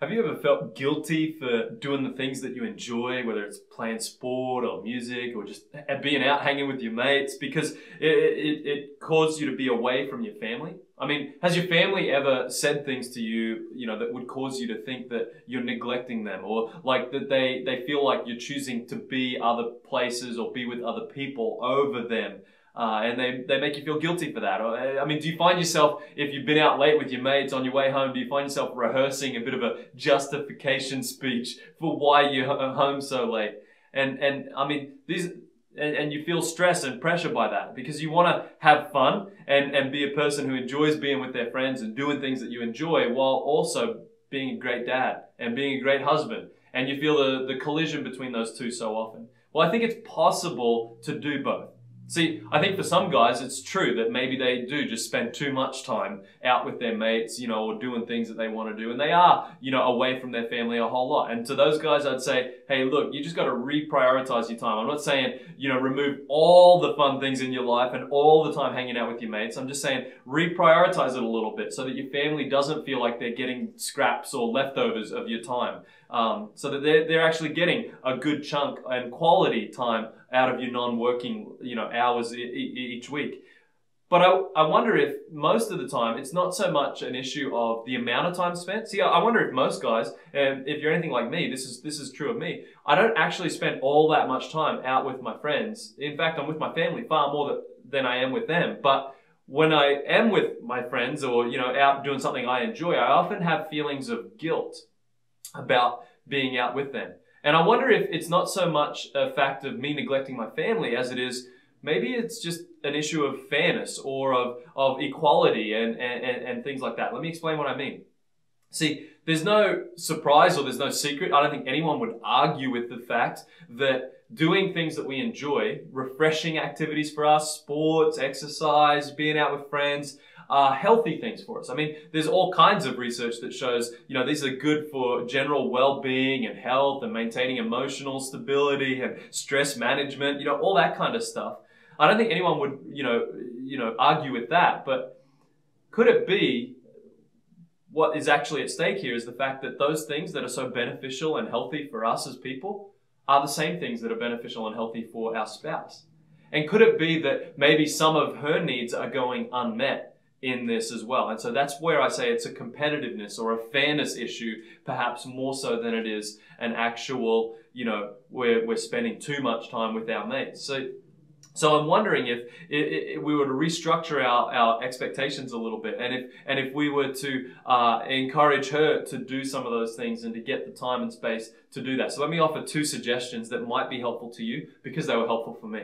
Have you ever felt guilty for doing the things that you enjoy, whether it's playing sport or music or just being out hanging with your mates, because it caused you to be away from your family? I mean, has your family ever said things to you, that would cause you to think that you're neglecting them, or like that they feel like you're choosing to be other places or be with other people over them? And they make you feel guilty for that. Or, I mean, do you find yourself, if you've been out late with your mates on your way home, do you find yourself rehearsing a bit of a justification speech for why you're home so late? And I mean, and you feel stress and pressure by that because you want to have fun and be a person who enjoys being with their friends and doing things that you enjoy while also being a great dad and being a great husband. And you feel the collision between those two so often. Well, I think it's possible to do both. See, I think for some guys, it's true that maybe they do just spend too much time out with their mates, or doing things that they want to do. And they are, away from their family a whole lot. And to those guys, I'd say, hey, look, you just got to reprioritize your time. I'm not saying, remove all the fun things in your life and all the time hanging out with your mates. I'm just saying reprioritize it a little bit so that your family doesn't feel like they're getting scraps or leftovers of your time. So that they're actually getting a good chunk and quality time out of your non-working, hours each week. But I wonder if most of the time it's not so much an issue of the amount of time spent. See, I wonder if most guys, and if you're anything like me, this is true of me. I don't actually spend all that much time out with my friends. In fact, I'm with my family far more than I am with them. But when I am with my friends or, out doing something I enjoy, I often have feelings of guilt about being out with them. And I wonder if it's not so much a fact of me neglecting my family as it is, maybe it's just an issue of fairness or of equality and things like that. Let me explain what I mean. See, there's no surprise or there's no secret. I don't think anyone would argue with the fact that doing things that we enjoy, refreshing activities for us, sports, exercise, being out with friends, are healthy things for us. I mean, there's all kinds of research that shows, these are good for general well-being and health and maintaining emotional stability and stress management, all that kind of stuff. I don't think anyone would, argue with that, but could it be what is actually at stake here is the fact that those things that are so beneficial and healthy for us as people are the same things that are beneficial and healthy for our spouse? And could it be that maybe some of her needs are going unmet in this as well? And so that's where I say it's a competitiveness or a fairness issue, perhaps more so than it is an actual, we're spending too much time with our mates. So I'm wondering if we were to restructure our expectations a little bit, and if we were to encourage her to do some of those things and to get the time and space to do that. So let me offer two suggestions that might be helpful to you because they were helpful for me.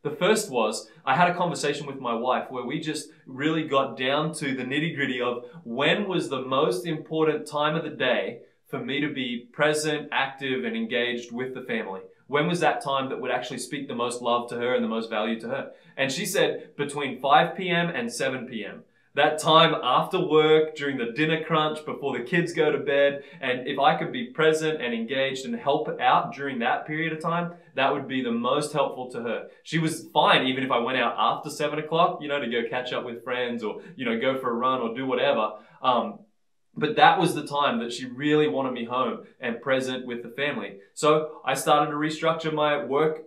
The first was, I had a conversation with my wife where we just really got down to the nitty-gritty of when was the most important time of the day for me to be present, active, and engaged with the family. When was that time that would actually speak the most love to her and the most value to her? And she said between 5 p.m. and 7 p.m. That time after work, during the dinner crunch, before the kids go to bed, and if I could be present and engaged and help out during that period of time, that would be the most helpful to her. She was fine even if I went out after 7 o'clock, to go catch up with friends or, go for a run or do whatever. But that was the time that she really wanted me home and present with the family. So I started to restructure my work,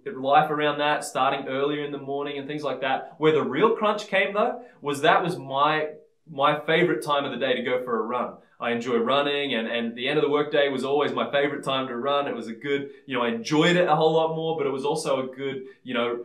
life around that, starting earlier in the morning and things like that. Where the real crunch came though, was my favorite time of the day to go for a run. I enjoy running and the end of the workday was always my favorite time to run. It was a good, I enjoyed it a whole lot more, but it was also a good,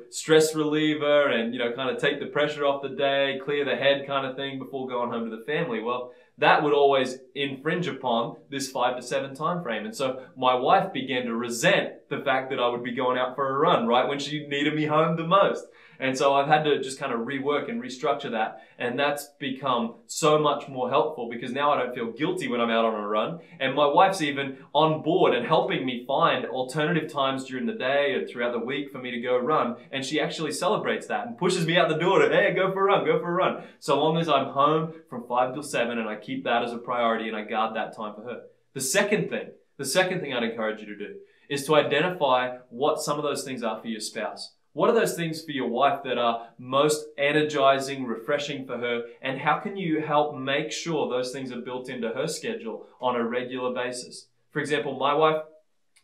stress reliever and, kind of take the pressure off the day, clear the head kind of thing before going home to the family. Well, that would always infringe upon this 5 to 7 time frame. And so my wife began to resent the fact that I would be going out for a run right when she needed me home the most. And so I've had to just kind of rework and restructure that. And that's become so much more helpful because now I don't feel guilty when I'm out on a run. And my wife's even on board and helping me find alternative times during the day and throughout the week for me to go run. And she actually celebrates that and pushes me out the door to, hey, go for a run, go for a run. So long as I'm home from 5 till 7 and I keep that as a priority and I guard that time for her. The second thing I'd encourage you to do is to identify what some of those things are for your spouse. What are those things for your wife that are most energizing, refreshing for her? And how can you help make sure those things are built into her schedule on a regular basis? For example, my wife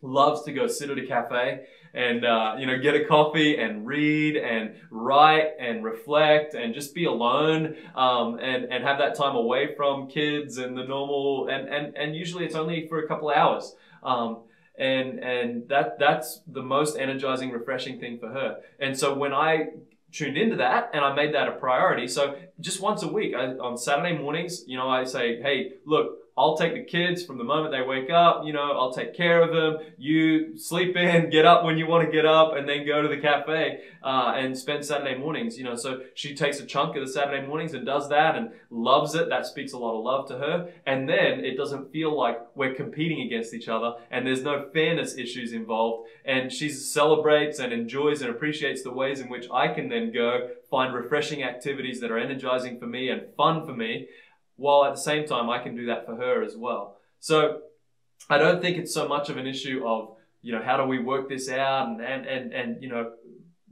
loves to go sit at a cafe and get a coffee and read and write and reflect and just be alone, and have that time away from kids and the normal, and usually it's only for a couple of hours. And that's the most energizing, refreshing thing for her. And so when I tuned into that and I made that a priority, so just once a week, on Saturday mornings, I say, hey, look, I'll take the kids from the moment they wake up, I'll take care of them. You sleep in, get up when you want to get up, and then go to the cafe and spend Saturday mornings, So she takes a chunk of the Saturday mornings and does that and loves it. That speaks a lot of love to her. And then it doesn't feel like we're competing against each other and there's no fairness issues involved. And she celebrates and enjoys and appreciates the ways in which I can then go find refreshing activities that are energizing for me and fun for me, while at the same time I can do that for her as well. So I don't think it's so much of an issue of, how do we work this out and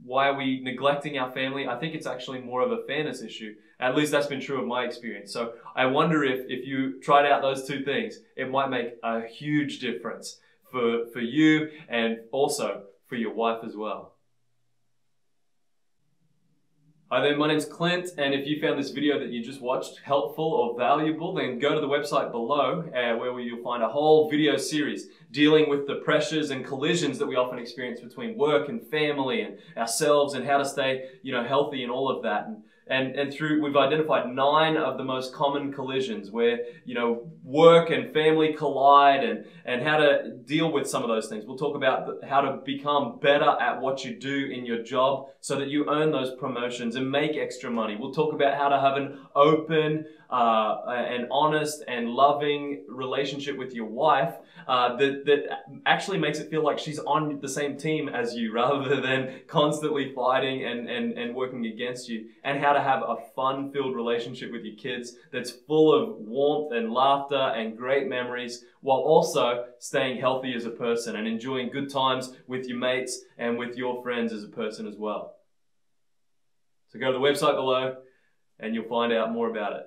why are we neglecting our family? I think it's actually more of a fairness issue. At least that's been true of my experience. So I wonder if you tried out those two things, it might make a huge difference for you and also for your wife as well. Hi there, my name's Clint, and if you found this video that you just watched helpful or valuable, then go to the website below where you'll find a whole video series dealing with the pressures and collisions that we often experience between work and family and ourselves, and how to stay, healthy and all of that. And we've identified 9 of the most common collisions where, work and family collide, and how to deal with some of those things. We'll talk about how to become better at what you do in your job so that you earn those promotions and make extra money. We'll talk about how to have an open and honest and loving relationship with your wife that actually makes it feel like she's on the same team as you rather than constantly fighting and working against you, and how to have a fun-filled relationship with your kids that's full of warmth and laughter and great memories, while also staying healthy as a person and enjoying good times with your mates and with your friends as a person as well. So go to the website below and you'll find out more about it.